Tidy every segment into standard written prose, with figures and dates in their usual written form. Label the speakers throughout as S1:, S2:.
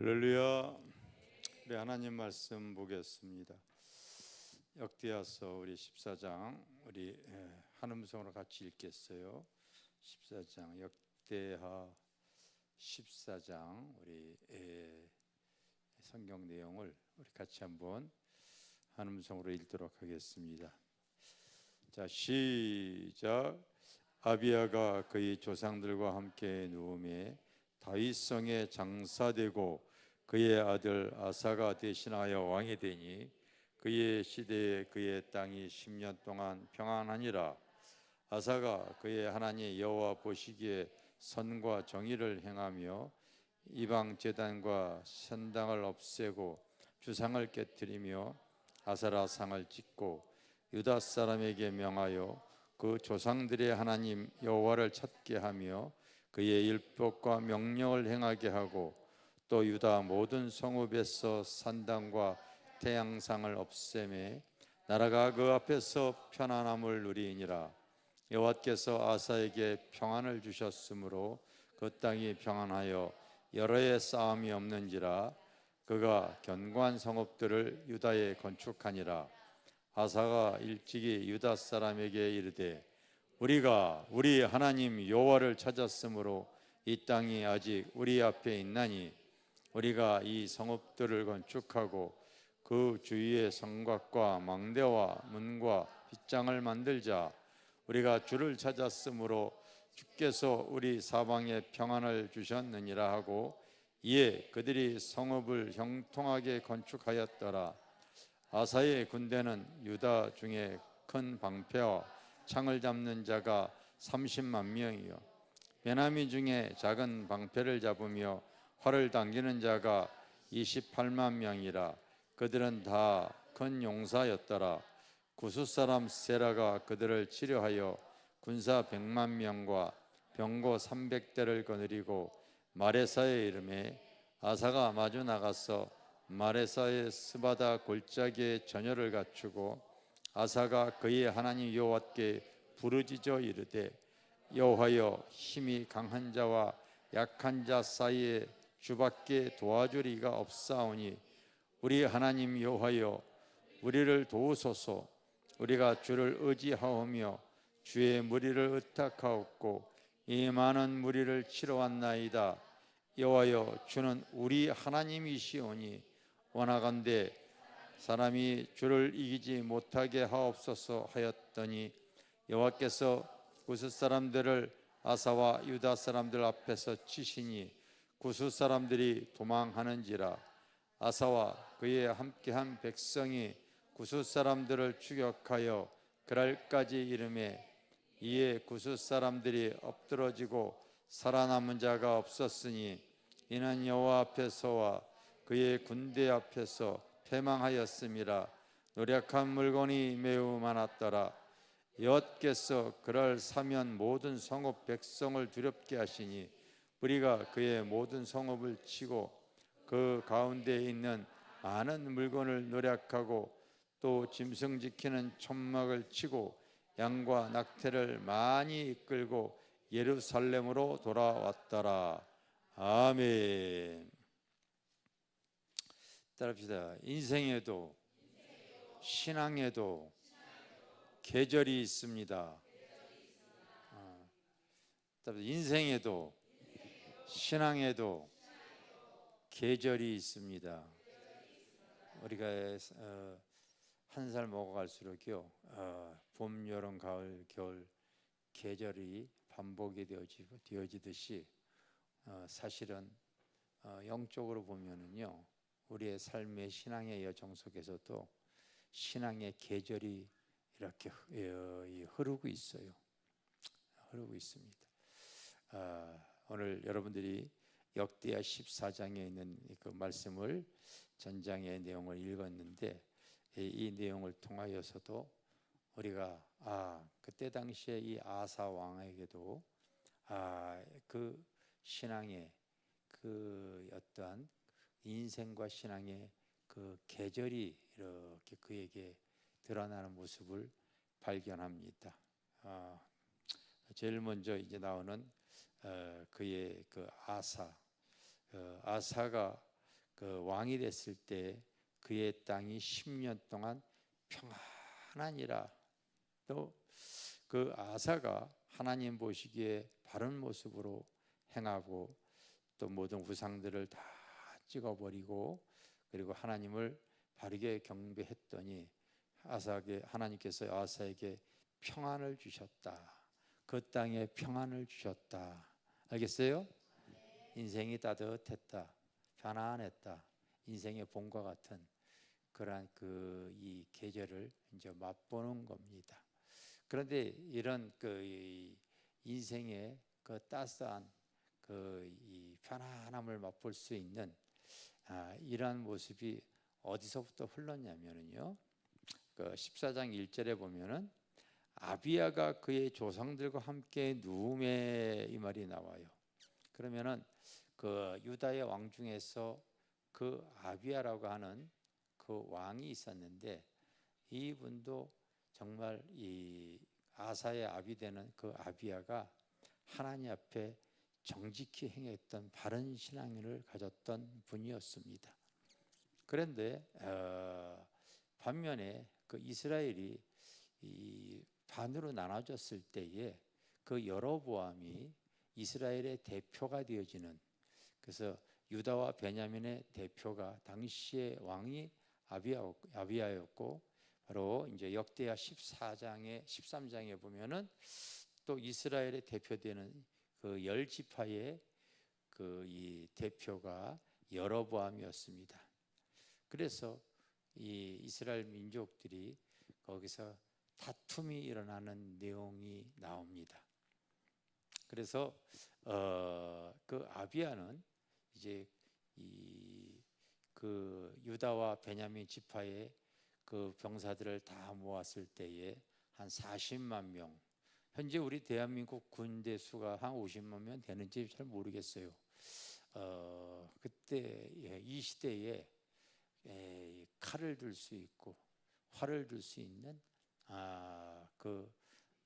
S1: 할렐루야. 우리 하나님 말씀 보겠습니다. 역대하서 우리 14장 우리 한 음성으로 같이 읽겠어요. 14장 역대하 14장 우리 성경 내용을 우리 같이 한번 한 음성으로 읽도록 하겠습니다. 자, 시작. 아비야가 그의 조상들과 함께 누움에 다윗성에 장사되고 그의 아들 아사가 대신하여 왕이 되니 그의 시대에 그의 땅이 10년 동안 평안하니라. 아사가 그의 하나님 여호와 보시기에 선과 정의를 행하며 이방 제단과 선당을 없애고 주상을 깨뜨리며 아세라 상을 짓고 유다 사람에게 명하여 그 조상들의 하나님 여호와를 찾게 하며 그의 율법과 명령을 행하게 하고 또 유다 모든 성읍에서 산당과 태양상을 없애매 나라가 그 앞에서 편안함을 누리니라. 여호와께서 아사에게 평안을 주셨으므로 그 땅이 평안하여 여러 해 싸움이 없는지라. 그가 견고한 성읍들을 유다에 건축하니라. 아사가 일찍이 유다 사람에게 이르되 우리가 우리 하나님 여호와를 찾았으므로 이 땅이 아직 우리 앞에 있나니 우리가 이 성읍들을 건축하고 그 주위에 성곽과 망대와 문과 빗장을 만들자. 우리가 주를 찾았으므로 주께서 우리 사방에 평안을 주셨느니라 하고 이에 그들이 성읍을 형통하게 건축하였더라. 아사의 군대는 유다 중에 큰 방패와 창을 잡는 자가 30만 명이요 베냐민 중에 작은 방패를 잡으며 활을 당기는 자가 28만 명이라. 그들은 다 큰 용사였더라. 구스 사람 세라가 그들을 치료하여 군사 100만 명과 병거 300대를 거느리고 마레사에 이르매 아사가 마주 나가서 마레사의 스바다 골짜기에 전열을 갖추고 아사가 그의 하나님 여호와께 부르짖어 이르되 여호와여 힘이 강한 자와 약한 자 사이에 주밖에 도와줄 이가 없사오니 우리 하나님 여호와여 우리를 도우소서. 우리가 주를 의지하오며 주의 무리를 의탁하옵고 이 많은 무리를 치러 왔나이다. 여호와여 주는 우리 하나님이시오니 원하건대 사람이 주를 이기지 못하게 하옵소서 하였더니 여호와께서 구스 사람들을 아사와 유다 사람들 앞에서 치시니 구스 사람들이 도망하는지라. 아사와 그의 함께한 백성이 구스 사람들을 추격하여 그랄까지 이르매 이에 구스 사람들이 엎드러지고 살아남은 자가 없었으니 이는 여호와 앞에서와 그의 군대 앞에서 패망하였음이라. 노력한 물건이 매우 많았더라. 여호와께서 그를 사면 모든 성읍 백성을 두렵게 하시니 무리가 그의 모든 성읍을 치고 그 가운데에 있는 많은 물건을 노력하고 또 짐승 지키는 천막을 치고 양과 낙태를 많이 이끌고 예루살렘으로 돌아왔더라. 아멘. 따라합시다. 인생에도 신앙에도 계절이 있습니다. 인생에도 신앙에도 계절이 있습니다. 우리가 한 살 먹어갈수록요 봄, 여름, 가을, 겨울 계절이 반복이 되어지듯이 사실은 영적으로 보면은요 우리의 삶의 신앙의 여정 속에서도 신앙의 계절이 이렇게 흐르고 있어요. 흐르고 있습니다. 오늘 여러분들이 역대하 14장에 있는 그 말씀을 전장의 내용을 읽었는데 이 내용을 통하여서도 우리가 그때 당시에 이 아사 왕에게도 그 신앙의 그 어떠한 인생과 신앙의 그 계절이 이렇게 그에게 드러나는 모습을 발견합니다. 제일 먼저 이제 나오는 그의 그 아사가 그 왕이 됐을 때 그의 땅이 10년 동안 평안하니라. 또 그 아사가 하나님 보시기에 바른 모습으로 행하고 또 모든 우상들을 다 찍어버리고 그리고 하나님을 바르게 경배했더니 하나님께서 아사에게 평안을 주셨다. 그 땅에 평안을 주셨다. 알겠어요? 인생이 따뜻했다, 편안했다. 인생의 봄과 같은 그러한 이 계절을 이제 맛보는 겁니다. 그런데 이런 이 인생의 그 따스한 이 편안함을 맛볼 수 있는 이러한 모습이 어디서부터 흘렀냐면요, 그 14장 1절에 보면은 아비야가 그의 조상들과 함께 누움에 이 말이 나와요. 그러면은 그 유다의 왕 중에서 그 아비야라고 하는 그 왕이 있었는데 이분도 정말 이 아사의 아비 되는 그 아비야가 하나님 앞에 정직히 행했던 바른 신앙을 가졌던 분이었습니다. 그런데 반면에 그 이스라엘이 이 반으로 나눠졌을 때에 그 여로보암이 이스라엘의 대표가 되어지는, 그래서 유다와 베냐민의 대표가 당시의 왕이 아비야였고, 바로 이제 역대하 13장에 보면은 또 이스라엘의 대표되는 그 열 지파의 그 이 대표가 여로보암이었습니다. 그래서 이 이스라엘 민족들이 거기서 다툼이 일어나는 내용이 나옵니다. 그래서 그 아비야는 이제 그 유다와 베냐민 지파의 그 병사들을 다 모았을 때에 한 40만 명, 현재 우리 대한민국 군대 수가 한 50만 명 되는지 잘 모르겠어요. 그때 이 시대에 칼을 들 수 있고 활을 들 수 있는 그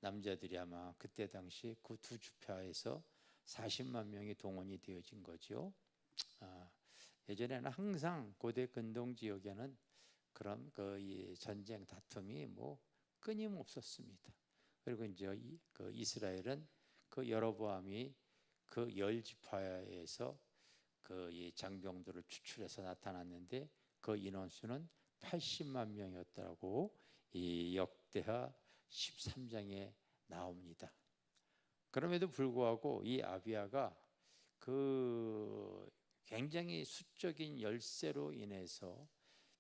S1: 남자들이 아마 그때 당시 그 두 주파에서 40만 명이 동원이 되어진 거죠. 예전에는 항상 고대 근동 지역에는 그런 이 전쟁 다툼이 뭐 끊임없었습니다. 그리고 이제 그 이스라엘은 그 여로보암이 그 열 지파에서 그 이 장병들을 추출해서 나타났는데 그 인원수는 80만 명이었다고 이 역대하 13장에 나옵니다. 그럼에도 불구하고 이 아비야가 그 굉장히 수적인 열세로 인해서,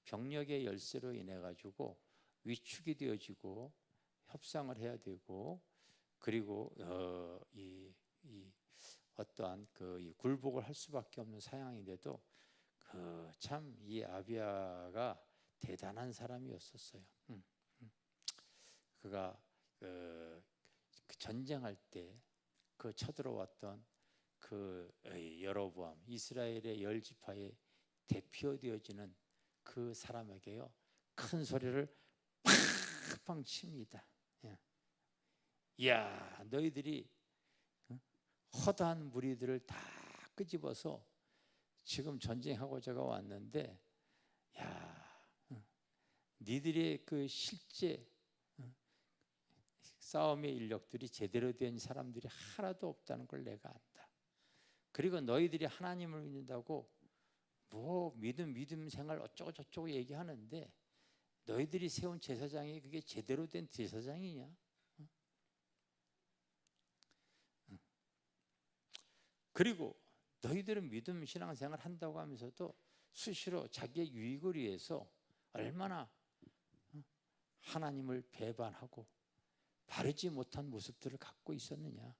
S1: 병력의 열세로 인해 가지고 위축이 되어지고 협상을 해야 되고, 그리고 어떠한 이 굴복을 할 수밖에 없는 상황인데도 참 이 아비야가 대단한 사람이었었어요. 그가 그 전쟁할 때 그 쳐들어왔던 그 여로보암, 이스라엘의 열 지파의 대표되어지는 그 사람에게요, 큰 소리를 팡팡 칩니다. 야, 너희들이 허다한 무리들을 다 끄집어서 지금 전쟁하고자 왔는데, 야, 니들의 그 실제 싸움의 인력들이 제대로 된 사람들이 하나도 없다는 걸 내가 안다. 그리고 너희들이 하나님을 믿는다고 뭐 믿음 생활 어쩌고 저쩌고 얘기하는데 너희들이 세운 제사장이 그게 제대로 된 제사장이냐? 그리고 너희들은 믿음 신앙생활 한다고 하면서도 수시로 자기의 유익을 위해서 얼마나 하나님을 배반하고 바르지 못한 모습들을 갖고 있었느냐.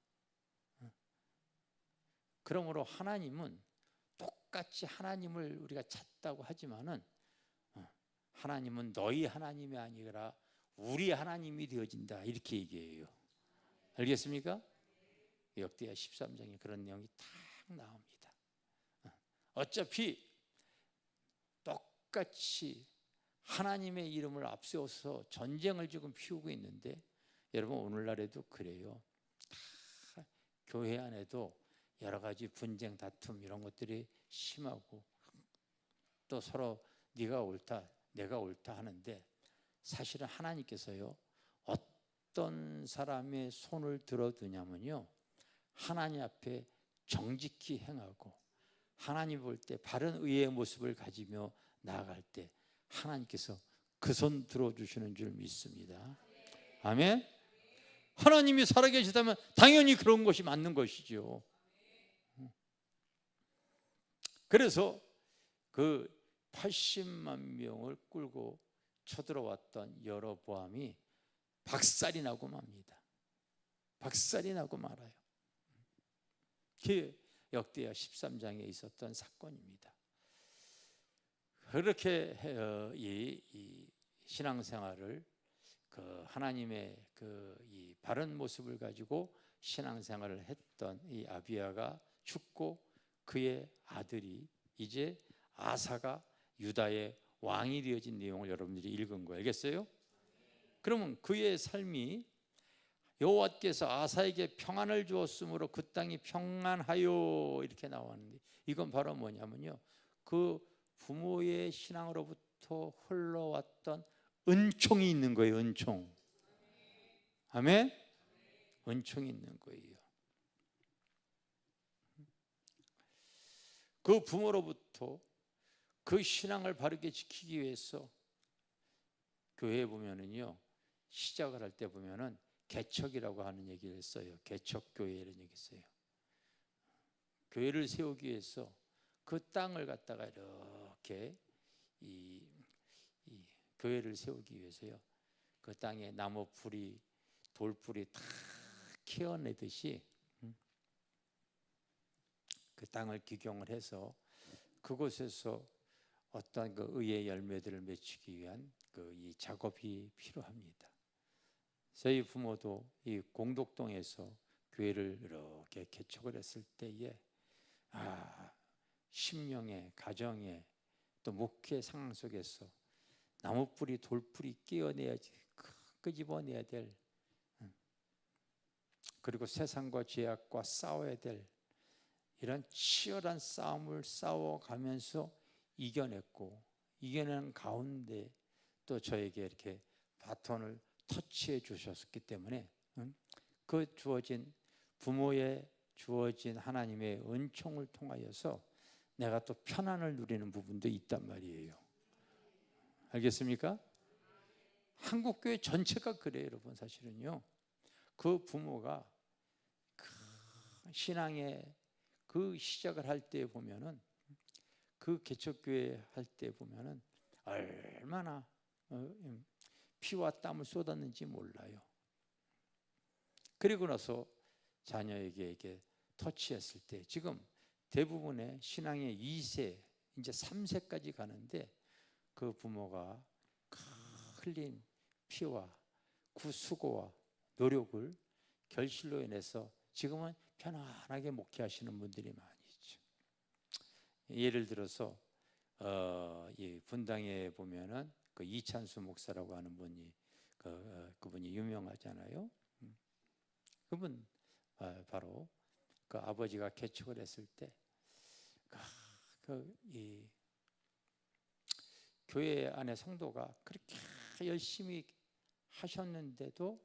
S1: 그러므로 하나님은 똑같이 하나님을 우리가 찾다고 하지만은 하나님은 너희 하나님이 아니라 우리 하나님이 되어진다, 이렇게 얘기해요. 알겠습니까? 역대하 13장에 그런 내용이 딱 나옵니다. 어차피 똑같이 하나님의 이름을 앞세워서 전쟁을 지금 피우고 있는데, 여러분 오늘날에도 그래요. 다 교회 안에도 여러 가지 분쟁 다툼 이런 것들이 심하고, 또 서로 네가 옳다 내가 옳다 하는데 사실은 하나님께서요 어떤 사람의 손을 들어두냐면요 하나님 앞에 정직히 행하고 하나님 볼 때 바른 의의 모습을 가지며 나아갈 때 하나님께서 그 손 들어주시는 줄 믿습니다. 아멘. 하나님이 살아계시다면 당연히 그런 것이 맞는 것이죠. 그래서 그 80만 명을 끌고 쳐들어왔던 여로보암이 박살이 나고 맙니다. 박살이 나고 말아요. 그게 역대하 13장에 있었던 사건입니다. 그렇게 이 신앙생활을 그 하나님의 이 바른 모습을 가지고 신앙생활을 했던 이 아비야가 죽고 그의 아들이 이제 아사가 유다의 왕이 되어진 내용을 여러분들이 읽은 거 알겠어요? 그러면 그의 삶이 여호와께서 아사에게 평안을 주었으므로 그 땅이 평안하여 이렇게 나왔는데 이건 바로 뭐냐면요 그 부모의 신앙으로부터 흘러왔던 은총이 있는 거예요. 은총. 아멘. 은총이 있는 거예요. 그 부모로부터 그 신앙을 바르게 지키기 위해서 교회에 보면은요 시작을 할 때 보면은 개척이라고 하는 얘기를 했어요. 개척교회 이런 얘기 했어요. 교회를 세우기 위해서 그 땅을 갖다가 이렇게 이 교회를 세우기 위해서요 그 땅에 나무 뿌리 돌뿌리 다 캐어내듯이 그 땅을 기경을 해서 그곳에서 어떤 그 의의 열매들을 맺히기 위한 이 작업이 필요합니다. 저희 부모도 이 공덕동에서 교회를 이렇게 개척을 했을 때에 심령의 가정에 또 목회 상황 속에서 나무뿌리 돌뿌리 끼어내야지 끄집어내야 될 그리고 세상과 죄악과 싸워야 될 이런 치열한 싸움을 싸워가면서 이겨냈고 이겨낸 가운데 또 저에게 이렇게 바톤을 터치해 주셨기 때문에 그 주어진 부모의 주어진 하나님의 은총을 통하여서 내가 또 편안을 누리는 부분도 있단 말이에요. 알겠습니까? 한국교회 전체가 그래요, 여러분. 사실은요 그 부모가 그 신앙의 그 시작을 할 때 보면은 그 개척교회 할 때 보면은 얼마나 피와 땀을 쏟았는지 몰라요. 그리고 나서 자녀에게 이렇게 터치했을 때 지금 대부분의 신앙의 2세 이제 3세까지 가는데 그 부모가 흘린 피와 그 수고와 노력을 결실로 인해서 지금은 편안하게 목회하시는 분들이 많이 있죠. 예를 들어서 이 분당에 보면은 그 이찬수 목사라고 하는 분이 그분이 유명하잖아요. 그분 바로 그 아버지가 개척을 했을 때 이 교회 안에 성도가 그렇게 열심히 하셨는데도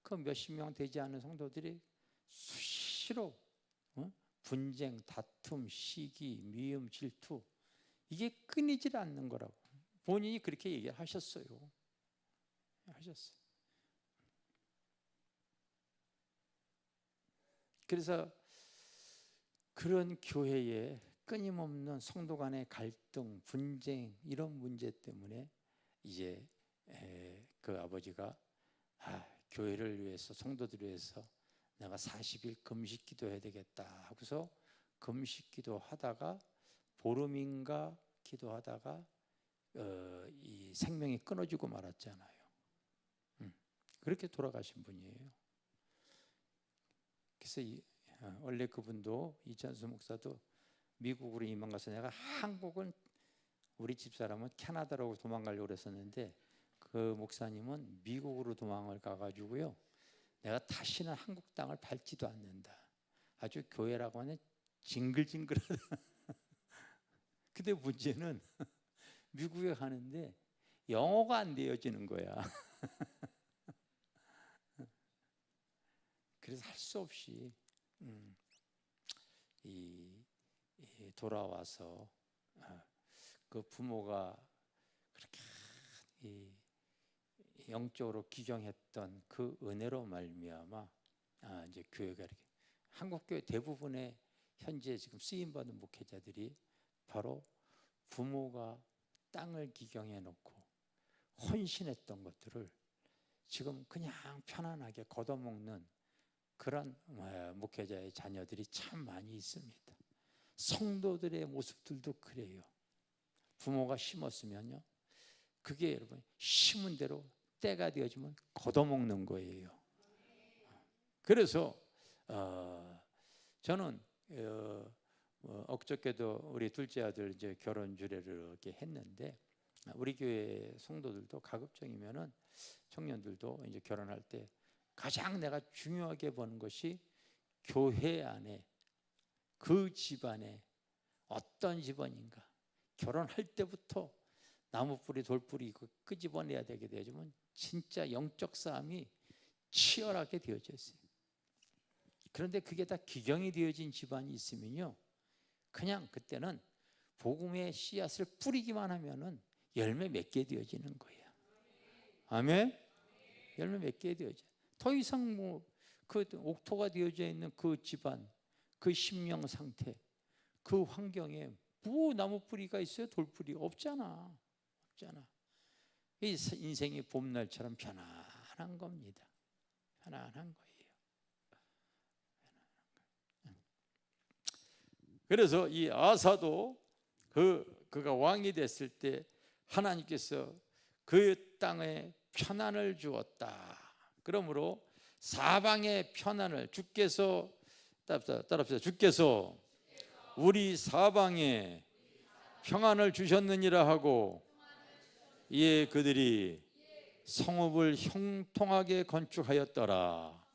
S1: 그 몇십 명 되지 않은 성도들이 수시로 분쟁, 다툼, 시기, 미움, 질투 이게 끊이질 않는 거라고 본인이 그렇게 얘기하셨어요. 그래서 그런 교회에 끊임없는 성도 간의 갈등, 분쟁 이런 문제 때문에 이제 그 아버지가 교회를 위해서 성도들을 위해서 내가 40일 금식 기도해야 되겠다 하고서 금식 기도하다가 보름인가 기도하다가 이 생명이 끊어지고 말았잖아요. 그렇게 돌아가신 분이에요. 그래서 원래 그분도 이찬수 목사도 미국으로 이민 가서 내가 한국은 우리 집사람은 캐나다로 도망가려고 그랬었는데 그 목사님은 미국으로 도망을 가가지고요 내가 다시는 한국 땅을 밟지도 않는다. 아주 교회라고 하는 징글징글하다. 근데 문제는 미국에 가는데 영어가 안 되어지는 거야. 그래서 할 수 없이 돌아와서 그 부모가 그렇게 영적으로 기경했던 그 은혜로 말미암아 이제 교회가 이렇게 한국 교회 대부분의 현재 지금 쓰임 받은 목회자들이 바로 부모가 땅을 기경해 놓고 헌신했던 것들을 지금 그냥 편안하게 걷어먹는 그런 목회자의 자녀들이 참 많이 있습니다. 성도들의 모습들도 그래요. 부모가 심었으면요, 그게 여러분 심은 대로 때가 되어지면 걷어먹는 거예요. 그래서 저는 엊그저께도 우리 둘째 아들 이제 결혼 주례를 이렇게 했는데, 우리 교회 성도들도 가급적이면은 청년들도 이제 결혼할 때 가장 내가 중요하게 보는 것이 교회 안에 그 집안에 어떤 집안인가, 결혼할 때부터 나무뿌리 돌뿌리 끄집어내야 되게 되지만 진짜 영적 싸움이 치열하게 되어져 있어요. 그런데 그게 다 기경이 되어진 집안이 있으면요, 그냥 그때는 복음의 씨앗을 뿌리기만 하면은 열매 맺게 되어지는 거예요. 아멘. 열매 맺게 되어져. 더 이상 그 옥토가 되어져 있는 그 집안, 그 심령 상태, 그 환경에 뭐 나무 뿌리가 있어요? 돌뿌리 없잖아. 없잖아. 이 인생이 봄날처럼 편안한 겁니다. 편안한 거예요. 그래서 이 아사도 그가 왕이 됐을 때 하나님께서 그 땅에 편안을 주었다. 그러므로 사방의 편안을 주께서 따라합시다. 주께서 우리 사방에 평안을 주셨느니라 하고, 이에 그들이 성읍을 형통하게 건축하였더라.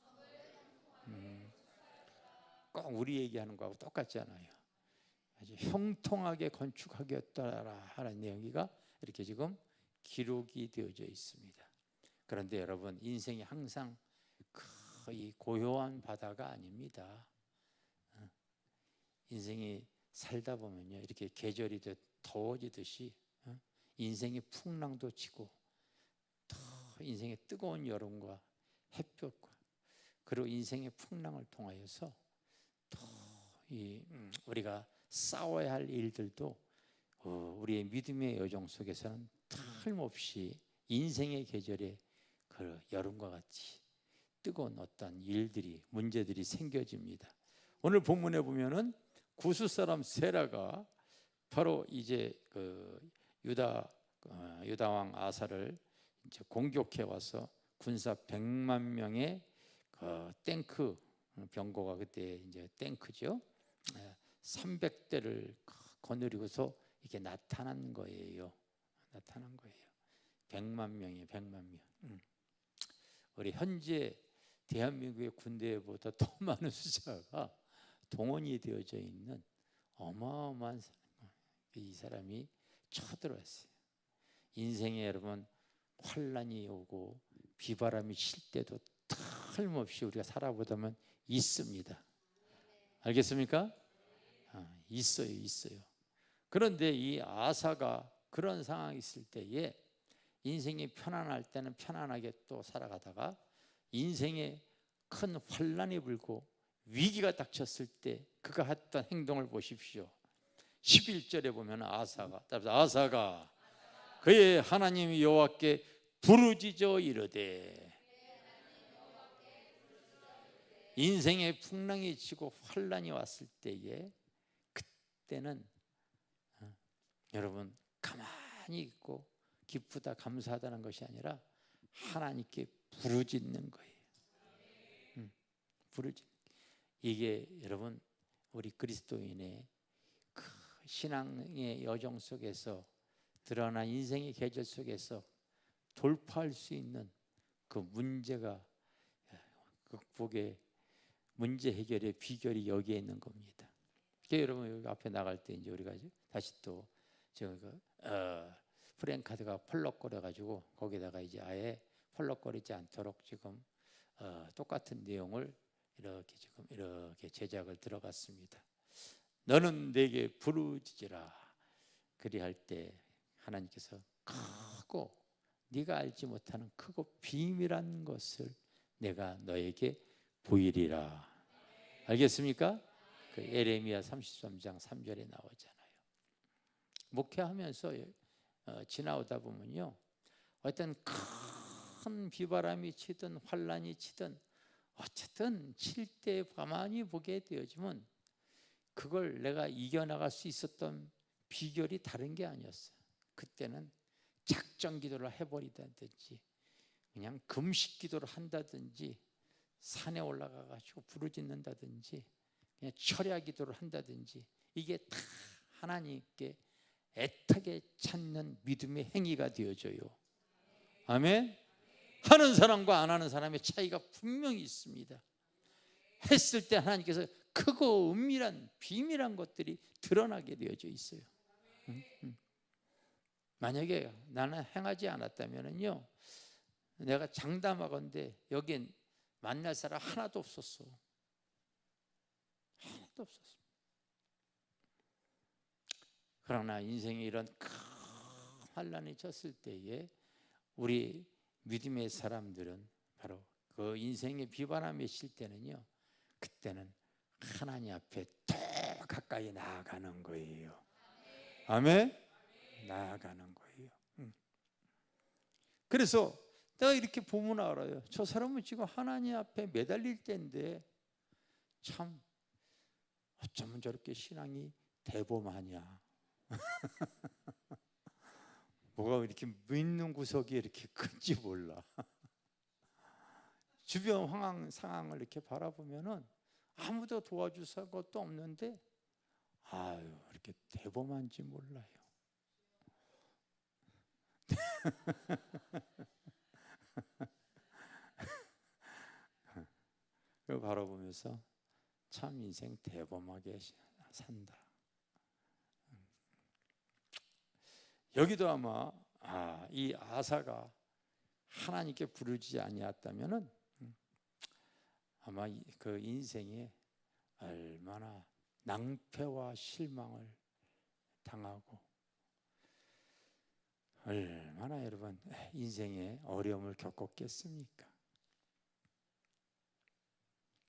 S1: 꼭 우리 얘기하는 거하고 똑같지 않아요. 아주 형통하게 건축하겠더라 하는 내용이가 이렇게 지금 기록이 되어져 있습니다. 그런데 여러분, 인생이 항상 거의 고요한 바다가 아닙니다. 인생이 살다 보면요, 이렇게 계절이 더워지듯이 인생이 풍랑도 치고 더 인생의 뜨거운 여름과 햇볕과 그리고 인생의 풍랑을 통하여서 더 우리가 싸워야 할 일들도 우리의 믿음의 여정 속에서는 틀림없이 인생의 계절에 그 여름과 같이 뜨거운 어떤 일들이, 문제들이 생겨집니다. 오늘 본문에 보면은 구스 사람 세라가 바로 이제 그 유다 왕 아사를 이제 공격해 와서 군사 100만 명의 그 탱크, 병거가 그때 이제 탱크죠. 300대를 거느리고서 이렇게 나타난 거예요. 나타난 거예요. 100만 명이에요. 100만 명. 우리 현재 대한민국의 군대보다 더 많은 숫자가 동원이 되어져 있는 어마어마한 이 사람이 쳐들어왔어요. 인생에 여러분 환란이 오고 비바람이 칠 때도 틀림없이 우리가 살아보다면 있습니다. 알겠습니까? 있어요. 그런데 이 아사가 그런 상황이 있을 때에 인생이 편안할 때는 편안하게 또 살아가다가 인생에 큰 환란이 불고 위기가 닥쳤을 때 그가 했던 행동을 보십시오. 11절에 보면 아사가 그의 하나님 여호와께 부르짖어 이르되, 인생의 풍랑이 치고 환란이 왔을 때에 그때는 여러분 가만히 있고 기쁘다 감사하다는 것이 아니라 하나님께 부르짖는 거예요. 부르짖는. 이게 여러분 우리 그리스도인의 그 신앙의 여정 속에서 드러난 인생의 계절 속에서 돌파할 수 있는 그 문제가 극복의 문제 해결의 비결이 여기에 있는 겁니다. 그러니까 여러분 여기 앞에 나갈 때 이제 우리가 다시 또 프랭카드가 펄럭거려 가지고 거기다가 이제 아예 펄럭거리지 않도록 지금 똑같은 내용을 이렇게 제작을 들어갔습니다. 너는 내게 부르짖으라. 그리할 때 하나님께서 크고 네가 알지 못하는 크고 비밀한 것을 내가 너에게 보이리라. 알겠습니까? 그 예레미야 33장 3절에 나오잖아요. 목회하면서 지나오다 보면요, 어떤 큰 비바람이 치든 환란이 치든 어쨌든 칠 때 가만히 보게 되어지면 그걸 내가 이겨나갈 수 있었던 비결이 다른 게 아니었어요. 그때는 작정 기도를 해버리다든지 그냥 금식 기도를 한다든지 산에 올라가 가지고 부르짖는다든지 그냥 철야 기도를 한다든지 이게 다 하나님께 애타게 찾는 믿음의 행위가 되어져요. 아멘. 하는 사람과 안 하는 사람의 차이가 분명히 있습니다. 했을 때 하나님께서 크고 은밀한 비밀한 것들이 드러나게 되어져 있어요. 만약에 나는 행하지 않았다면요, 내가 장담하건대 여긴 만날 사람 하나도 없었어. 하나도 없었어. 그러나 인생에 이런 큰 환란이 쳤을 때에 우리 믿음의 사람들은 바로 그 인생의 비바람이 칠 때는요, 그때는 하나님 앞에 더 가까이 나아가는 거예요. 아멘? 나아가는 거예요. 그래서 내가 이렇게 보면 알아요. 저 사람은 지금 하나님 앞에 매달릴 때인데 참 어쩌면 저렇게 신앙이 대범하냐. 뭐가 이렇게 믿는 구석이 이렇게 큰지 몰라. 주변 상황을 이렇게 바라보면은 아무도 도와줄 것도 없는데 아유 이렇게 대범한지 몰라요. 그걸 바라보면서 참 인생 대범하게 산다. 여기도 아마 이 아사가 하나님께 부르지 아니었다면은 아마 그 인생에 얼마나 낭패와 실망을 당하고 얼마나 여러분 인생에 어려움을 겪었겠습니까?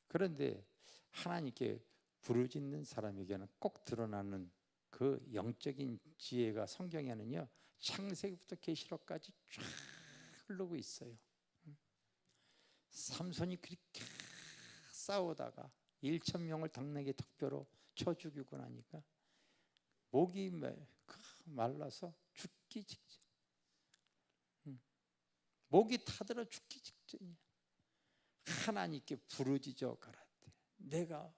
S1: 그런데 하나님께 부르짖는 사람에게는 꼭 드러나는 그 영적인 지혜가 성경에는요, 창세기부터 계시록까지 쫙 흐르고 있어요. 삼손이 그렇게 싸우다가 1,000명을 당나귀 턱뼈로 쳐 죽이고 나니까 목이 말라서 죽기 직전, 목이 타들어 죽기 직전이야. 하나님께 부르짖어 가라되 내가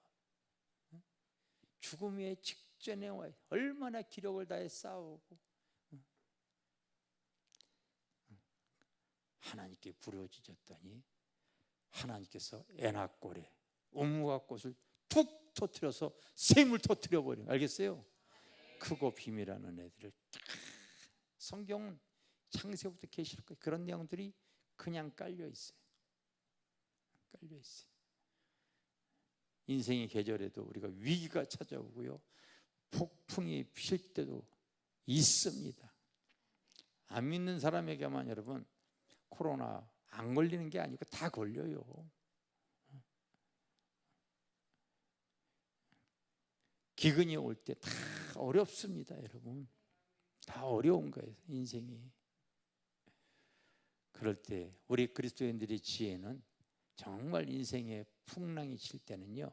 S1: 죽음의 직전에 와 얼마나 기력을 다해 싸우고 하나님께 부르짖었더니 하나님께서 에나골에 우무갓꽃을 툭 터뜨려서 샘을 터뜨려 버려. 알겠어요? 크고 비밀하는 애들을 성경은 창세부터 계시록까지 그런 내용들이 그냥 깔려 있어요. 깔려 있어요. 인생의 계절에도 우리가 위기가 찾아오고요, 폭풍이 필 때도 있습니다. 안 믿는 사람에게만 여러분 코로나 안 걸리는 게 아니고 다 걸려요. 기근이 올 때 다 어렵습니다, 여러분. 다 어려운 거예요, 인생이. 그럴 때 우리 그리스도인들의 지혜는 정말 인생에 풍랑이 칠 때는요,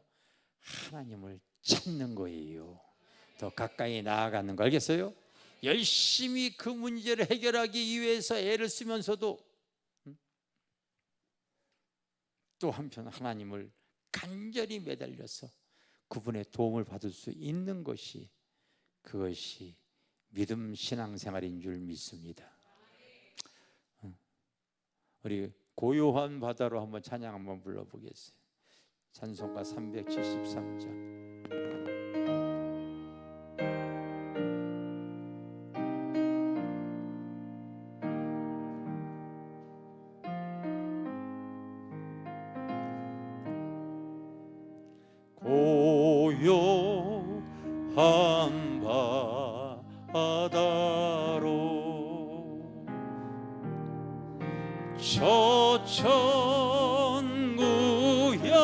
S1: 하나님을 찾는 거예요. 더 가까이 나아가는 거. 알겠어요? 열심히 그 문제를 해결하기 위해서 애를 쓰면서도 또 한편 하나님을 간절히 매달려서 그분의 도움을 받을 수 있는 것이, 그것이 믿음 신앙생활인 줄 믿습니다. 우리 고요한 바다로 한번 찬양 한번 불러보겠어요. 찬송가 373장. 바다로 저 천국 열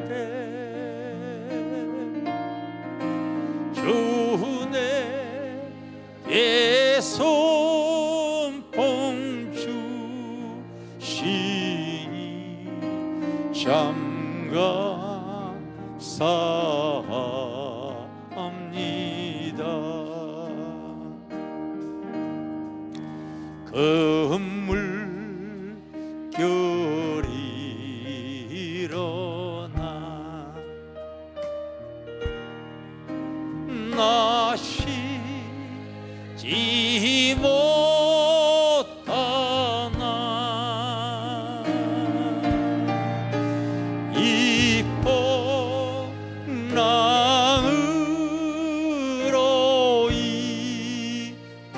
S1: 때 주내 손봉 주시니 감사합니다. 물결이 일어나 나시지 못하나 이뻐 나으로 이어여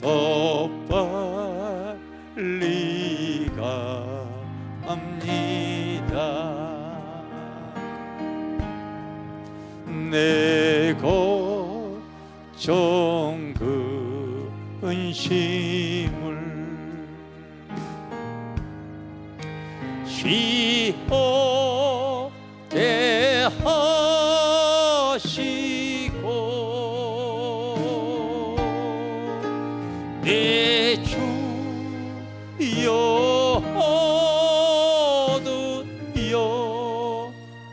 S1: 더 빨리 갑니다. 내 걱정 근심을 쉬게 하시고 내 주여 얻으여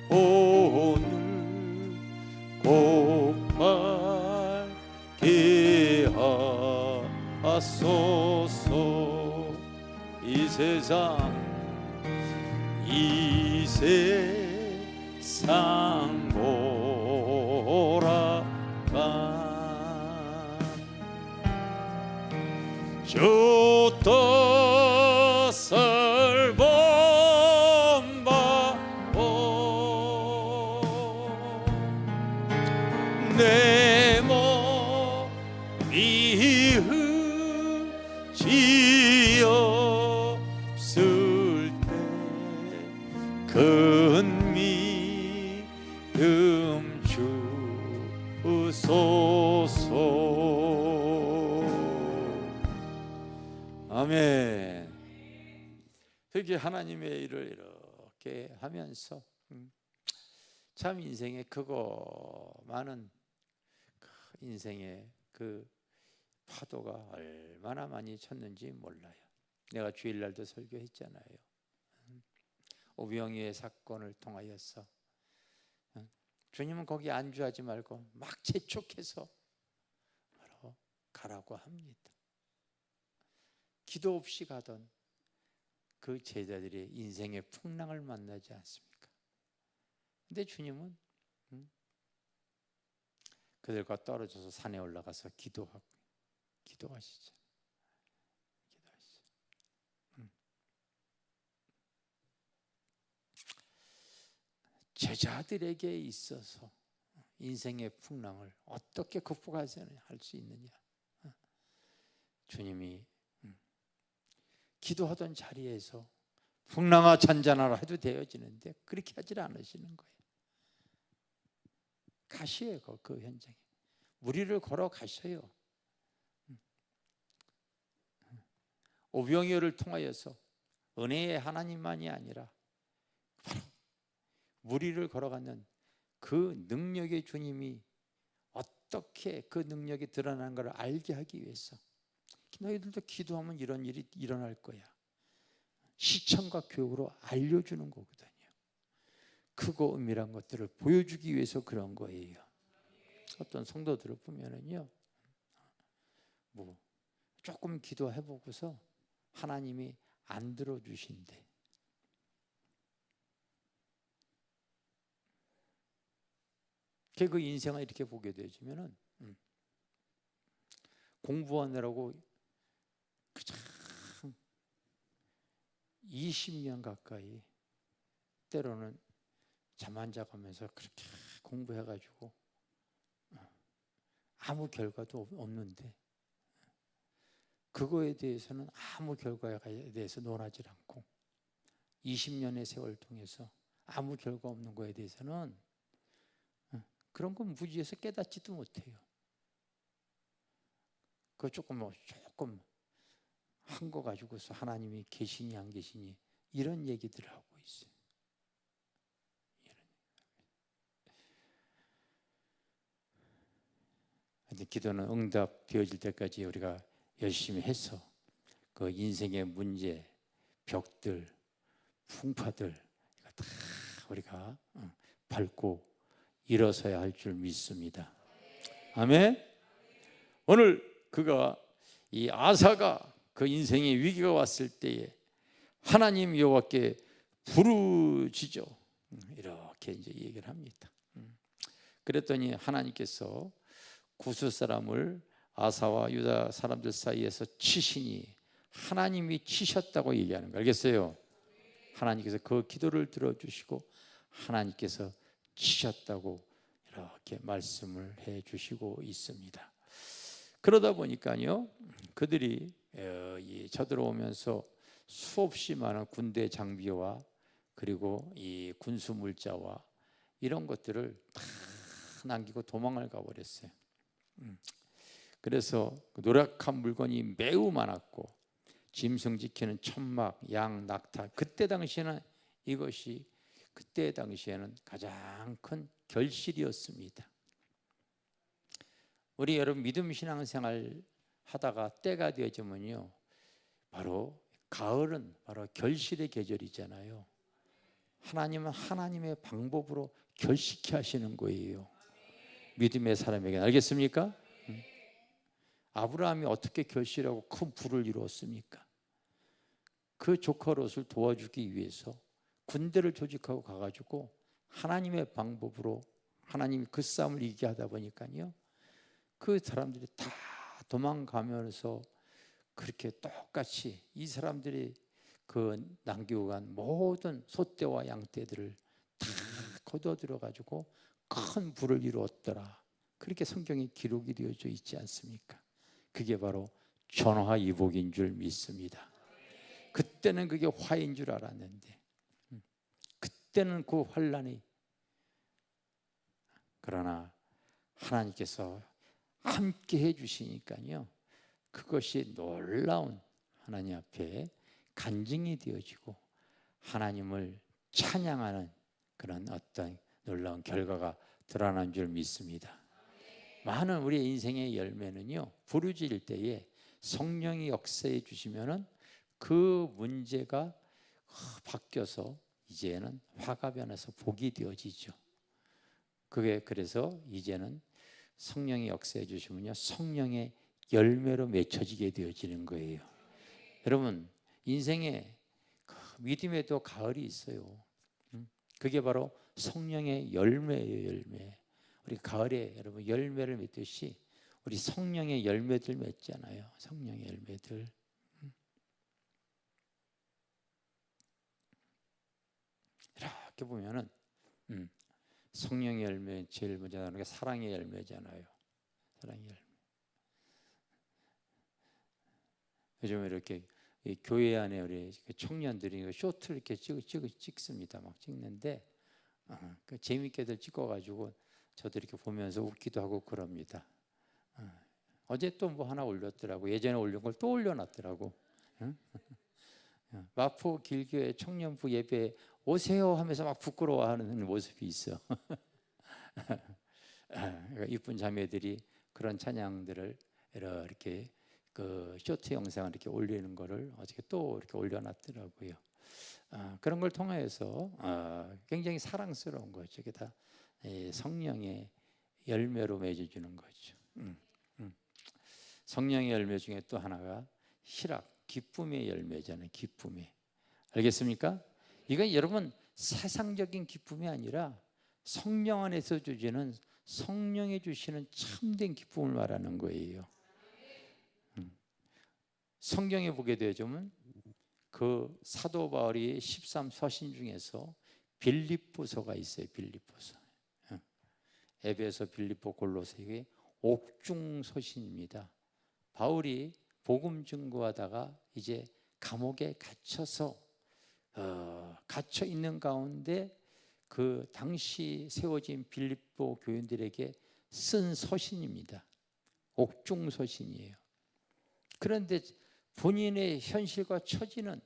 S1: 오늘 곧 밝게 하소서. 이 세상 돌아간 주 뜻을 본받고 내 몸이 흠지었을 때 큰 믿음 주소서. 아멘. 그렇게 하나님의 일을 이렇게 하면서 참 인생의 크고 많은 인생의 그 파도가 얼마나 많이 쳤는지 몰라요. 내가 주일날도 설교했잖아요. 오병이의 사건을 통하여서 주님은 거기 안주하지 말고 막 재촉해서 바로 가라고 합니다. 기도 없이 가던 그 제자들이 인생의 풍랑을 만나지 않습니까? 근데 주님은 그들과 떨어져서 산에 올라가서 기도하시죠. 제자들에게 있어서 인생의 풍랑을 어떻게 극복할 수 있느냐? 주님이 기도하던 자리에서 풍랑아 잔잔하라 해도 되어지는데 그렇게 하질 않으시는 거예요. 가시에요. 그 현장에 무리를 걸어 가셔요. 오병이어를 통하여서 은혜의 하나님만이 아니라 바로 무리를 걸어가는 그 능력의 주님이 어떻게 그 능력이 드러나는 걸 알게 하기 위해서 너희들도 기도하면 이런 일이 일어날 거야. 시청과 교육으로 알려주는 거거든요. 크고 은밀한 것들을 보여주기 위해서 그런 거예요. 어떤 성도들을 보면은요, 뭐 조금 기도해보고서 하나님이 안 들어주신대. 그 인생을 이렇게 보게 되어지면은 공부하느라고 참 20년 가까이 때로는 잠 안 자가면서 그렇게 공부해가지고 아무 결과도 없는데 그거에 대해서는 아무 결과에 대해서 논하지 않고 20년의 세월 통해서 아무 결과 없는 거에 대해서는 그런 건 무지해서 깨닫지도 못해요. 그 조금 한 거 가지고서 하나님이 계시니 안 계시니 이런 얘기들을 하고 있어요. 기도는 응답되어질 때까지 우리가 열심히 해서 그 인생의 문제, 벽들, 풍파들 다 우리가 밟고 일어서야 할 줄 믿습니다. 아멘. 오늘 이 아사가 그 인생의 위기가 왔을 때에 하나님 여호와께 부르짖어 이렇게 이제 얘기를 합니다. 그랬더니 하나님께서 구스 사람을 아사와 유다 사람들 사이에서 치시니 하나님이 치셨다고 얘기하는 거 알겠어요? 하나님께서 그 기도를 들어주시고 하나님께서 치셨다고 이렇게 말씀을 해주시고 있습니다. 그러다 보니까요, 그들이 쳐들어오면서 수없이 많은 군대 장비와 그리고 이 군수 물자와 이런 것들을 다 남기고 도망을 가버렸어요. 그래서 노력한 물건이 매우 많았고 짐승 지키는 천막, 양, 낙타. 그때 당시에는 가장 큰 결실이었습니다. 우리 여러분 믿음 신앙생활 하다가 때가 되어지면요, 바로 가을은 바로 결실의 계절이잖아요. 하나님은 하나님의 방법으로 결실케 하시는 거예요. 믿음의 사람에게. 알겠습니까? 아브라함이 어떻게 결실하고 큰 부를 이루었습니까? 그 조카 롯을 도와주기 위해서 군대를 조직하고 가가지고 하나님의 방법으로 하나님이 그 싸움을 이기게 하다 보니까요, 그 사람들이 다 도망가면서 그렇게 똑같이 이 사람들이 그 남기고 간 모든 소떼와 양떼들을 다 거둬들여 가지고 큰 부를 이루었더라. 그렇게 성경에 기록이 되어져 있지 않습니까? 그게 바로 전화위복인 줄 믿습니다. 그때는 그게 화인 줄 알았는데, 그때는 그 환란이, 그러나 하나님께서 함께 해주시니까요, 그것이 놀라운 하나님 앞에 간증이 되어지고 하나님을 찬양하는 그런 어떤 놀라운 결과가 드러난 줄 믿습니다. 많은 우리의 인생의 열매는요, 부르짖을 때에 성령이 역사해 주시면은 그 문제가 바뀌어서 이제는 화가 변해서 복이 되어지죠. 그게 그래서 이제는 성령이 역사해 주시면요, 성령의 열매로 맺혀지게 되어지는 거예요. 여러분, 인생에 믿음에도 가을이 있어요. 그게 바로 성령의 열매예요. 열매. 우리 가을에 여러분 열매를 맺듯이 우리 성령의 열매들 맺잖아요. 성령의 열매들. 이렇게 보면은 성령의 열매 제일 먼저 나오는 게 사랑의 열매잖아요. 사랑의 열매. 요즘 이렇게 교회 안에 우리 청년들이 쇼트를 이렇게 찍습니다. 막 찍는데 재밌게들 찍어가지고 저도 이렇게 보면서 웃기도 하고 그럽니다. 어제 또 뭐 하나 올렸더라고. 예전에 올린 걸 또 올려놨더라고. 마포 길교회 청년부 예배 오세요 하면서 막 부끄러워하는 모습이 있어. 이쁜 자매들이 그런 찬양들을 이렇게 그 쇼트 영상을 이렇게 올리는 거를 어저께 또 이렇게 올려놨더라고요. 그런 걸 통해서 굉장히 사랑스러운 거죠. 이게 다 성령의 열매로 맺어주는 거죠. 성령의 열매 중에 또 하나가 희락, 기쁨의 열매잖아요. 기쁨의. 알겠습니까? 이건 여러분 세상적인 기쁨이 아니라 성령 안에서 주시는, 성령이 주시는 참된 기쁨을 말하는 거예요. 성경에 보게 되면 그 사도 바울이 13서신 중에서 빌립보서가 있어요. 빌립보서. 에베소, 빌립보, 골로새 옥중 서신입니다. 바울이 복음 증거하다가 이제 감옥에 갇혀 있는 가운데 그 당시 세워진 빌립보 교인들에게 쓴 서신입니다. 옥중 서신이에요. 그런데 본인의 현실과 처지는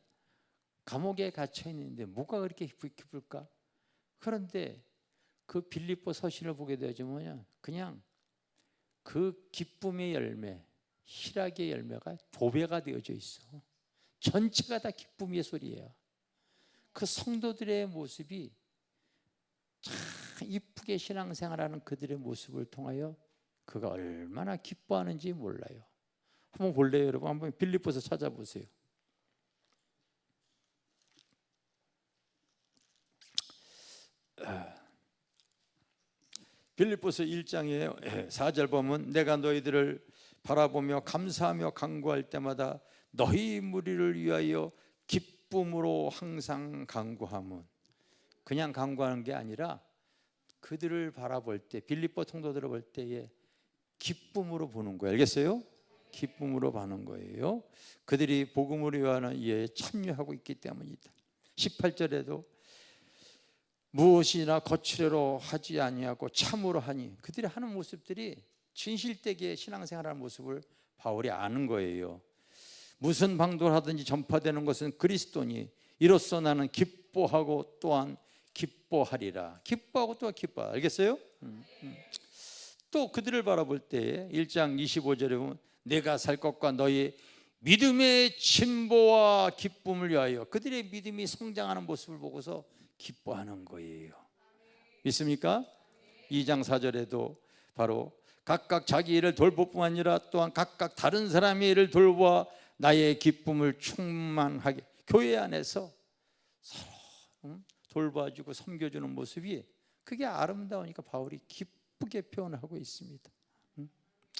S1: 감옥에 갇혀 있는데 뭐가 그렇게 기쁠까? 그런데 그 빌립보 서신을 보게 되지 뭐냐? 그냥 그 기쁨의 열매, 희락의 열매가 도배가 되어져 있어. 전체가 다 기쁨의 소리예요. 그 성도들의 모습이 참 이쁘게 신앙생활하는 그들의 모습을 통하여 그가 얼마나 기뻐하는지 몰라요. 한번 볼래요, 여러분? 한번 빌립보서 찾아보세요. 빌립보서 1장에 4절 보면 내가 너희들을 바라보며 감사하며 간구할 때마다 너희 무리를 위하여 기쁨으로 항상 간구함은, 그냥 간구하는 게 아니라 그들을 바라볼 때, 빌립보 통도들을 볼 때에 기쁨으로 보는 거예요. 알겠어요? 기쁨으로 보는 거예요. 그들이 복음을 위하는 일에 참여하고 있기 때문이다. 18절에도 무엇이나 거칠어로 하지 아니하고 참으로 하니, 그들이 하는 모습들이 진실되게 신앙생활하는 모습을 바울이 아는 거예요. 무슨 방도를 하든지 전파되는 것은 그리스도니 이로써 나는 기뻐하고 또한 기뻐하리라. 기뻐하고 또한 기뻐. 알겠어요? 또 그들을 바라볼 때 1장 25절에 보면 내가 살 것과 너희 믿음의 진보와 기쁨을 위하여, 그들의 믿음이 성장하는 모습을 보고서 기뻐하는 거예요. 믿습니까? 2장 4절에도 바로 각각 자기 일을 돌볼 뿐 아니라 또한 각각 다른 사람의 일을 돌보아 나의 기쁨을 충만하게, 교회 안에서 서로 돌봐주고 섬겨주는 모습이 그게 아름다우니까 바울이 기쁘게 표현하고 있습니다.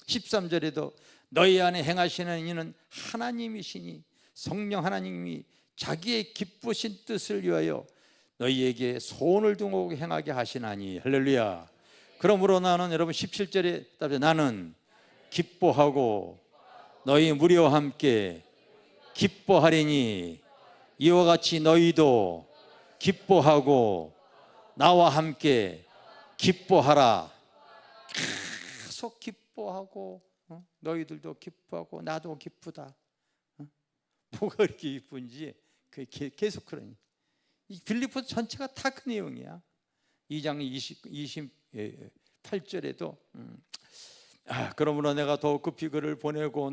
S1: 13절에도 너희 안에 행하시는 이는 하나님이시니 성령 하나님이 자기의 기쁘신 뜻을 위하여 너희에게 소원을 두고 행하게 하시나니. 할렐루야. 그러므로 나는, 여러분 17절에 나는 기뻐하고 너희 무리와 함께 기뻐하리니 이와 같이 너희도 기뻐하고 나와 함께 기뻐하라. 계속 기뻐하고 너희들도 기뻐하고 나도 기쁘다. 뭐가 그렇게 기쁜지 계속 그러니. 이 빌립보 전체가 다 그 내용이야. 2장 28절에도 그러므로 내가 더욱 급히 그를 보내고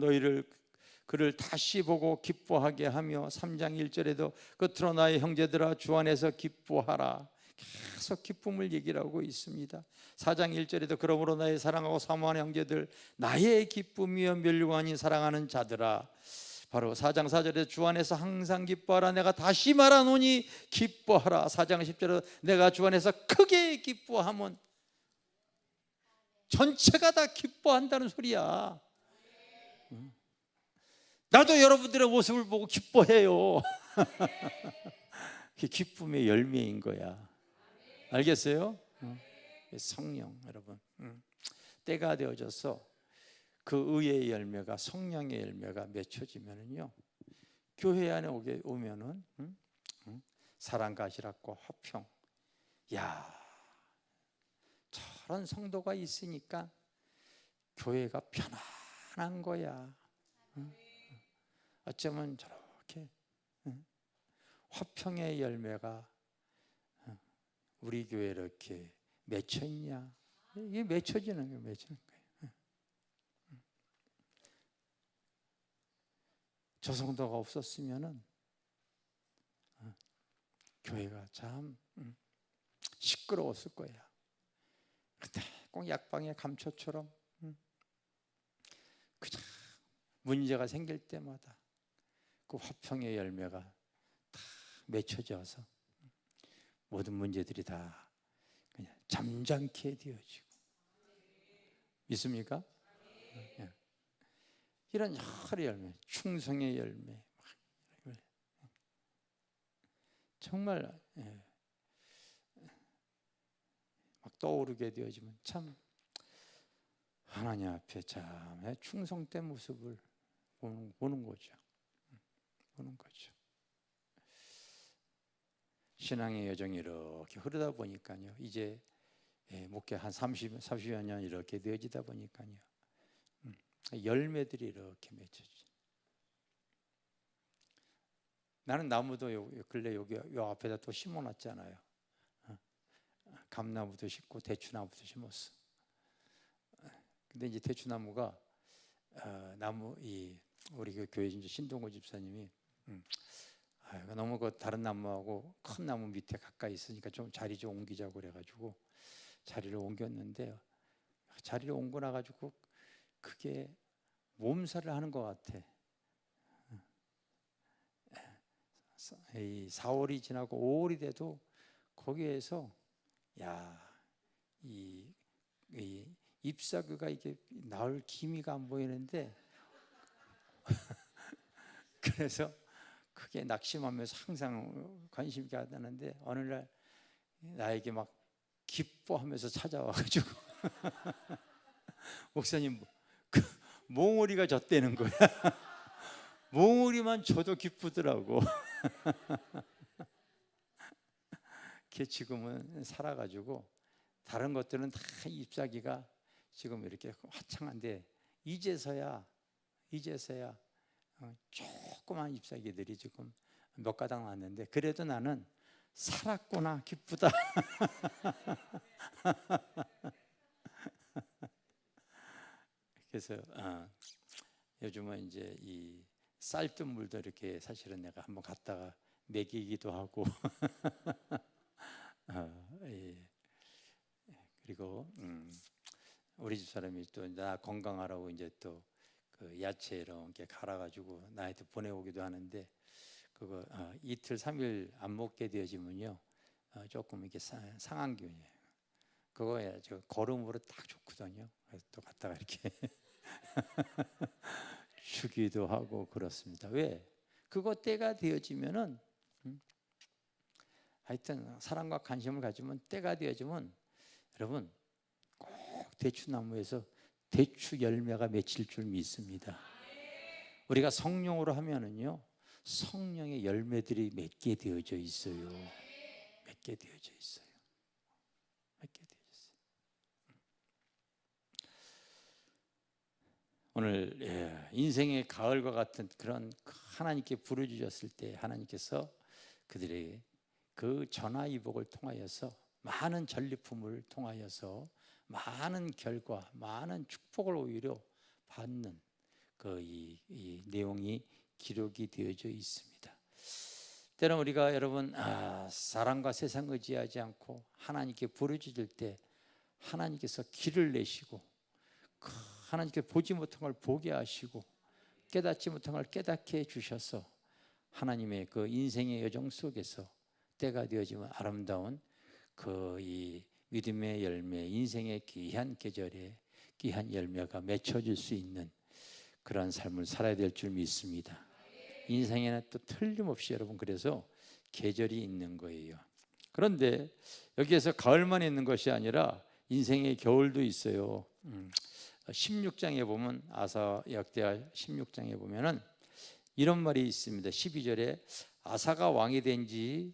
S1: 그를 다시 보고 기뻐하게 하며, 3장 1절에도 끝으로 나의 형제들아 주 안에서 기뻐하라. 계속 기쁨을 얘기를 하고 있습니다. 4장 1절에도 그러므로 나의 사랑하고 사모하는 형제들, 나의 기쁨이여 멸류관이 사랑하는 자들아. 바로 4장 4절에 주 안에서 항상 기뻐하라. 내가 다시 말하노니 기뻐하라. 4장 10절에 내가 주 안에서 크게 기뻐하면, 전체가 다 기뻐한다는 소리야. 나도 여러분들의 모습을 보고 기뻐해요. 그게 기쁨의 열매인 거야. 알겠어요? 성령, 여러분, 때가 되어져서 그 의의 열매가, 성령의 열매가 맺혀지면은요, 교회 안에 오면은 사랑과 희락과 화평, 야, 저런 성도가 있으니까 교회가 편안한 거야. 어쩌면 저렇게 화평의 열매가 우리 교회에 이렇게 맺혀 있냐? 이게 맺혀지는 거예요. 맺히는 거예요. 저 성도가 없었으면은 교회가 참 시끄러웠을 거야. 그때 꼭 약방의 감초처럼 그저 문제가 생길 때마다 그 화평의 열매가 다 맺혀져서 모든 문제들이 다 그냥 잠잠케 되어지고. 믿습니까? 이런 여러 열매, 충성의 열매, 정말 막 떠오르게 되어지면 참 하나님 앞에 참 충성된 모습을 보는 거죠. 보는 거죠. 신앙의 여정이 이렇게 흐르다 보니까요, 이제 목회 한 30여 년 이렇게 되어지다 보니까요, 열매들이 이렇게 맺혀지. 나는 나무도 근래 여기 요 앞에다 또 심어놨잖아요. 감나무도 심고 대추나무도 심었어. 근데 이제 대추나무가 우리 그 교회 이제 신동호 집사님이 너무 그 다른 나무하고 큰 나무 밑에 가까이 있으니까 좀 자리 좀 옮기자고 그래가지고 자리를 옮겼는데, 자리를 옮겨 놔가지고 그게 몸살을 하는 것 같아. 이 4월이 지나고 5월이 돼도 거기에서 이 잎사귀가 이게 나올 기미가 안 보이는데 그래서 그게 낙심하면서 항상 관심 있게 하다는데, 어느 날 나에게 막 기뻐하면서 찾아와가지고 목사님, 그 몽우리가 졌다는 거야. 몽우리만 줘도 기쁘더라고. 걔 지금은 살아가지고 다른 것들은 다 잎사귀가 지금 이렇게 화창한데, 이제서야 조그만 잎사귀들이 지금 몇 가닥 났는데, 그래도 나는 살았구나, 기쁘다. 그래서 요즘은 이제 이 쌀뜨물도 이렇게 사실은 내가 한번 갔다가 먹이기도 하고 그리고 우리 집 사람이 또 나 건강하라고 이제 또 그 야채 이렇게 갈아가지고 나한테 보내오기도 하는데, 그거 이틀 3일 안 먹게 되어지면요 조금 이렇게 상한 기운이에요. 그거에 저 거름으로 딱 좋거든요. 그래서 또 갖다가 이렇게 주기도 하고 그렇습니다. 왜? 그거 때가 되어지면은 하여튼 사랑과 관심을 가지면, 때가 되어지면 여러분 꼭 대추나무에서 대추 열매가 맺힐 줄 믿습니다. 우리가 성령으로 하면은요, 성령의 열매들이 맺게 되어져 있어요. 맺게 되어져 있어요. 오늘 인생의 가을과 같은 그런 하나님께 부르짖었을 때, 하나님께서 그들에게 그 전화위복을 통하여서 많은 전리품을 통하여서 많은 결과, 많은 축복을 오히려 받는 이 내용이 기록이 되어져 있습니다. 때론 우리가 여러분 사람과 세상 의지하지 않고 하나님께 부르짖을 때, 하나님께서 길을 내시고 하나님께 보지 못한 걸 보게 하시고 깨닫지 못한 걸 깨닫게 해주셔서 하나님의 그 인생의 여정 속에서 때가 되어지면 아름다운 이 믿음의 열매, 인생의 귀한 계절에 귀한 열매가 맺혀질 수 있는 그런 삶을 살아야 될 줄 믿습니다. 인생에는 또 틀림없이 여러분 그래서 계절이 있는 거예요. 그런데 여기에서 가을만 있는 것이 아니라 인생의 겨울도 있어요. 16장에 보면, 아사 역대하 16장에 보면은 이런 말이 있습니다. 12절에 아사가 왕이 된 지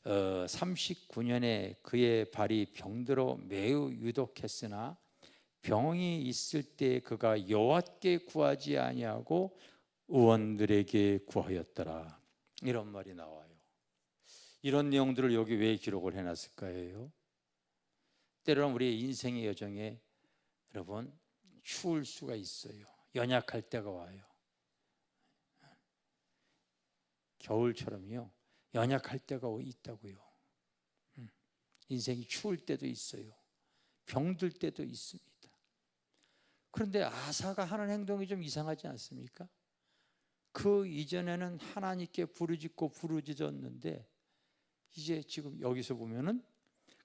S1: 39년에 그의 발이 병들어 매우 유독했으나 병이 있을 때 그가 여호와께 구하지 아니하고 의원들에게 구하였더라. 이런 말이 나와요. 이런 내용들을 여기 왜 기록을 해놨을까요? 때로는 우리의 인생의 여정에 여러분 추울 수가 있어요. 연약할 때가 와요. 겨울처럼요 연약할 때가 있다고요. 인생이 추울 때도 있어요. 병들 때도 있습니다. 그런데 아사가 하는 행동이 좀 이상하지 않습니까? 그 이전에는 하나님께 부르짖었는데 이제 지금 여기서 보면은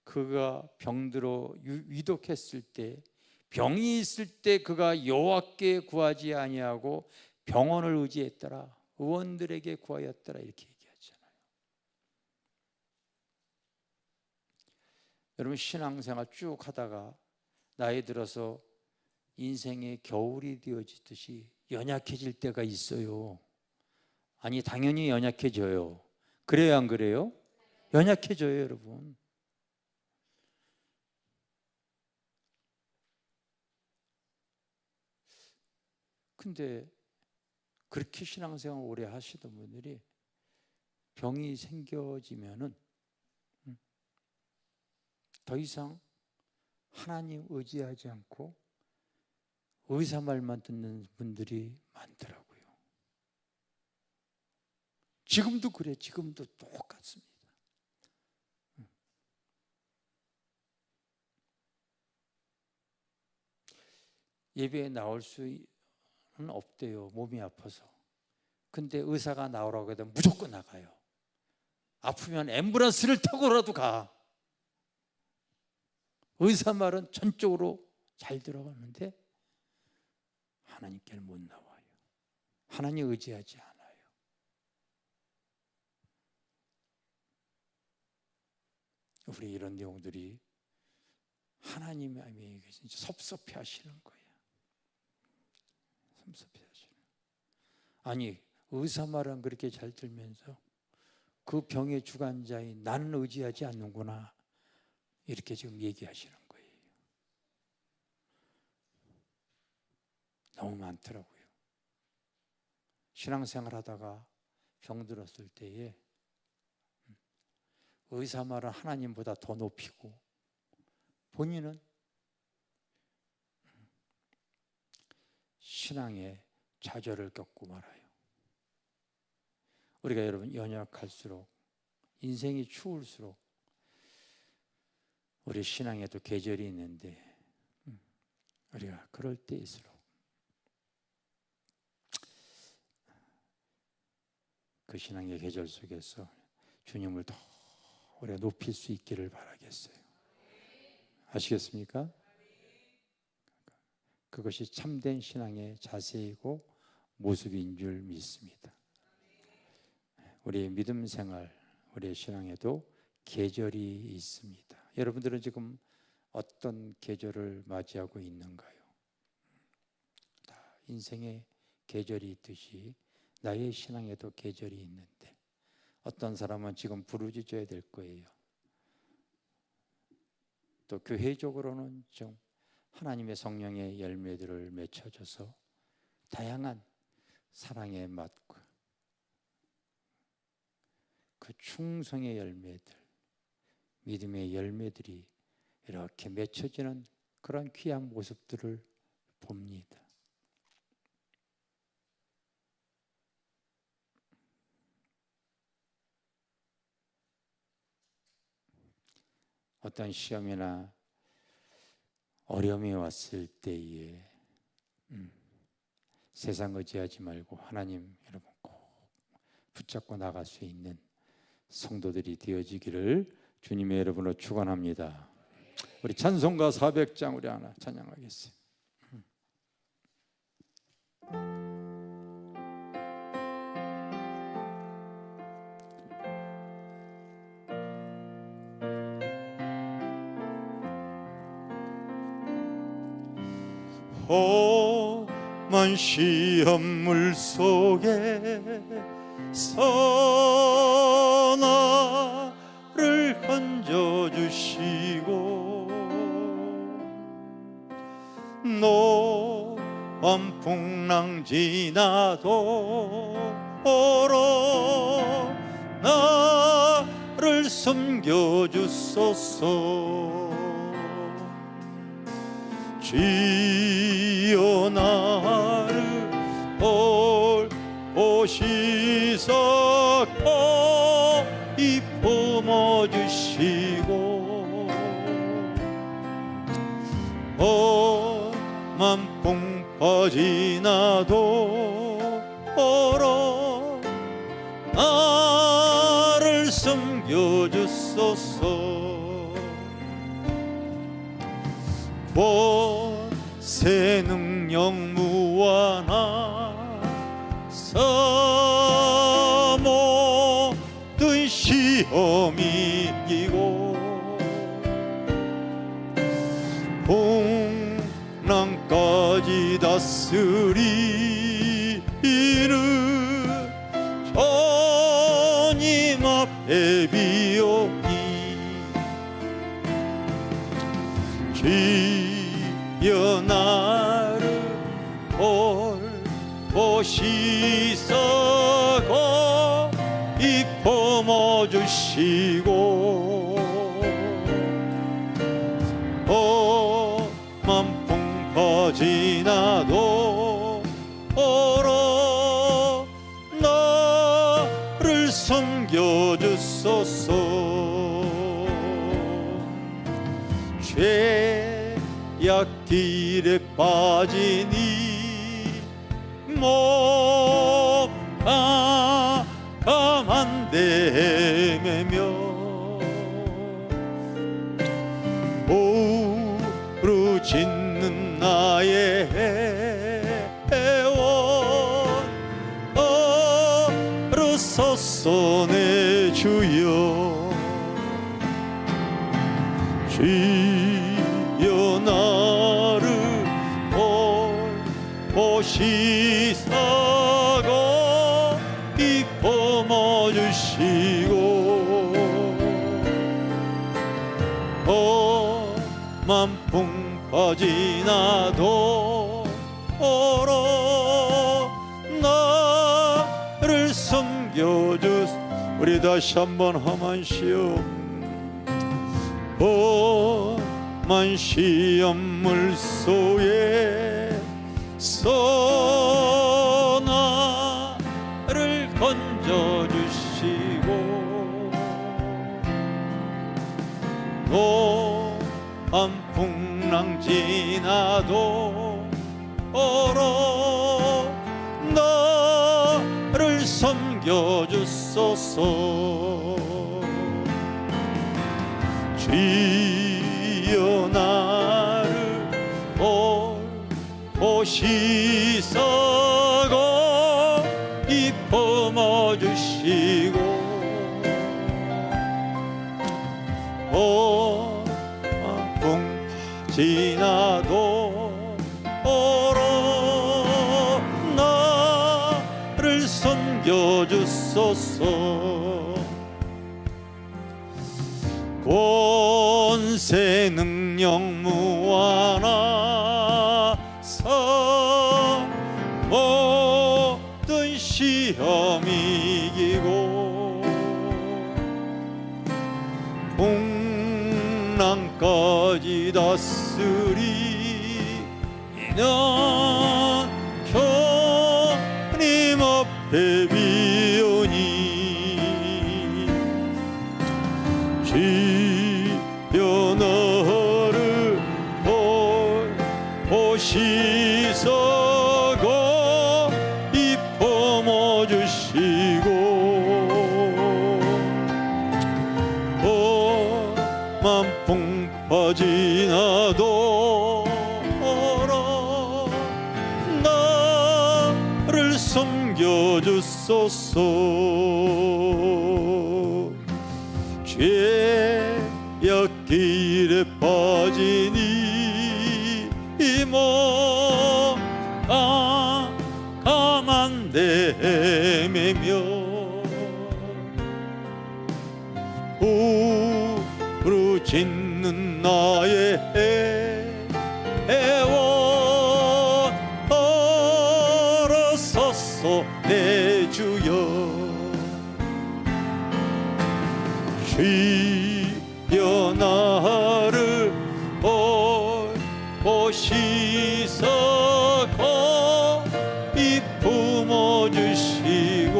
S1: 그가 병들어 위독했을 때, 병이 있을 때 그가 여호와께 구하지 아니하고 병원을 의지했더라, 의원들에게 구하였더라, 이렇게 얘기하잖아요. 여러분 신앙생활 쭉 하다가 나이 들어서 인생의 겨울이 되어지듯이 연약해질 때가 있어요. 아니 당연히 연약해져요. 그래요 안 그래요? 연약해져요, 여러분. 근데 그렇게 신앙생활 오래 하시던 분들이 병이 생겨지면은 더 이상 하나님 의지하지 않고 의사 말만 듣는 분들이 많더라고요. 지금도 그래. 지금도 똑같습니다. 예배에 나올 수는 없대요. 몸이 아파서. 근데 의사가 나오라고 해도 무조건 나가요. 아프면 앰뷸런스를 타고라도 가. 의사 말은 전적으로 잘 들어가는데 하나님께는 못 나와요. 하나님 의지하지 않아요. 우리 이런 내용들이 하나님이 진짜 섭섭해 하시는 거예요. 섭섭해 하시는. 아니, 의사 말은 그렇게 잘 들면서 그 병의 주관자인 나는 의지하지 않는구나, 이렇게 지금 얘기하시는 거예요. 너무 많더라고요. 신앙생활 하다가 병들었을 때에 의사 말은 하나님보다 더 높이고 본인은 신앙의 좌절을 겪고 말아요. 우리가 여러분 연약할수록, 인생이 추울수록 우리 신앙에도 계절이 있는데 우리가 그럴 때일수록 그 신앙의 계절 속에서 주님을 더 우리가 높일 수 있기를 바라겠어요. 아시겠습니까? 그것이 참된 신앙의 자세이고 모습인 줄 믿습니다. 우리의 믿음 생활, 우리의 신앙에도 계절이 있습니다. 여러분들은 지금 어떤 계절을 맞이하고 있는가요? 다 인생에 계절이 있듯이 나의 신앙에도 계절이 있는데 어떤 사람은 지금 부르짖어야 될 거예요. 또 교회적으로는 좀 하나님의 성령의 열매들을 맺혀줘서 다양한 사랑의 맛과 그 충성의 열매들, 믿음의 열매들이 이렇게 맺혀지는 그런 귀한 모습들을 봅니다. 어떤 시험이나 어려움이 왔을 때에 세상 의지하지 말고 하나님 여러분 꼭 붙잡고 나갈 수 있는 성도들이 되어지기를 주님의 이름으로 축원합니다. 우리 찬송가 400장 우리 하나 찬양하겠습니다.
S2: 험한 시험물 속에 선아를 건져주시고 노암 풍랑 지나도 오로 나를 섬겨주소서. 주여 나를 돌보시사 거의 품어주시고 험한 풍파 지나도 오로 나를 섬겨주소서. 새 능력 무한하 모든 시험이 이기고 풍랑까지 다스리는 주님 앞에 비어 나를 돌보시사고 이 품어주시고 험한 풍파 지나도 오로 나를 섬겨주소서. 죄악길에 빠지니 가만 데매며 부르짖는 나의 애원 어르소서 내 주여. 주여 나를 돌보시사고 이 품어주시고 험한 풍파 지나도 오로 나를 섬겨주. 우리 다시 한번 험한 시험 험한 시험 물속에 서 나를 건져주시고 노한 풍랑 지나도 오로 나를 섬겨주소서. 주여 나를 돌보시사고 이 품어주시고 험한 풍파 지나도 오로 나를 섬겨주소서. 권세 능력 무한하사 모든 시험 이기고 풍랑까지 다스리는 주님 앞에 비오니 주여 나를 돌보시사고 이 품어주시고 험한 풍파 지나도 오로 나를 섬겨주소서. 죄악길에 빠지니 가만 데매며 부르짖는 나의 애원 어르소서 내 주여. 주여 나를 돌보시사고 이 품어주시고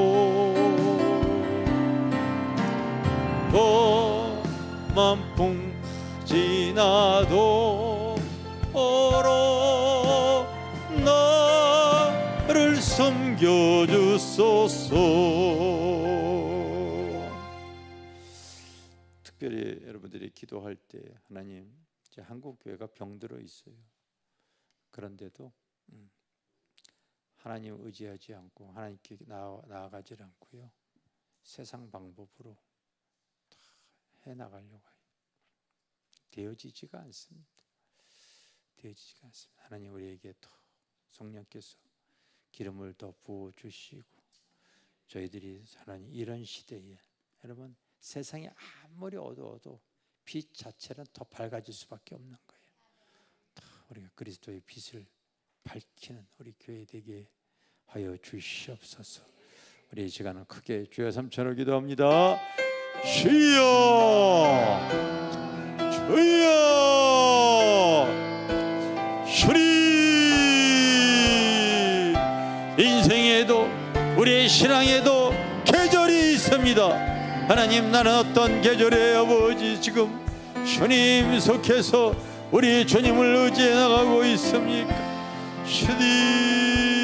S2: 험한 풍파 지나도 오로 나를 섬겨주소서. 특별히 여러분들이 기도할 때 하나님, 이제 한국 교회가 병들어 있어요. 그런데도 하나님 의지하지 않고 하나님께 나아가지 않고요, 세상 방법으로 다 해나가려고 해요. 되어지지가 않습니다. 되어지지가 않습니다. 하나님 우리에게 더 성령께서 기름을 더 부어 주시고 저희들이 하나님 이런 시대에 여러분 세상이 아무리 어두워도 빛 자체는 더 밝아질 수밖에 없는 거예요. 더 우리가 그리스도의 빛을 밝히는 우리 교회 되게 하여 주시옵소서. 우리 이 시간은 크게 주여 삼천을 기도합니다. 주여 주여 주님, 인생에도 우리의 신앙에도 계절이 있습니다. 하나님, 나는 어떤 계절에 아버지 지금 주님 속해서 우리 주님을 의지해 나가고 있습니까? 주님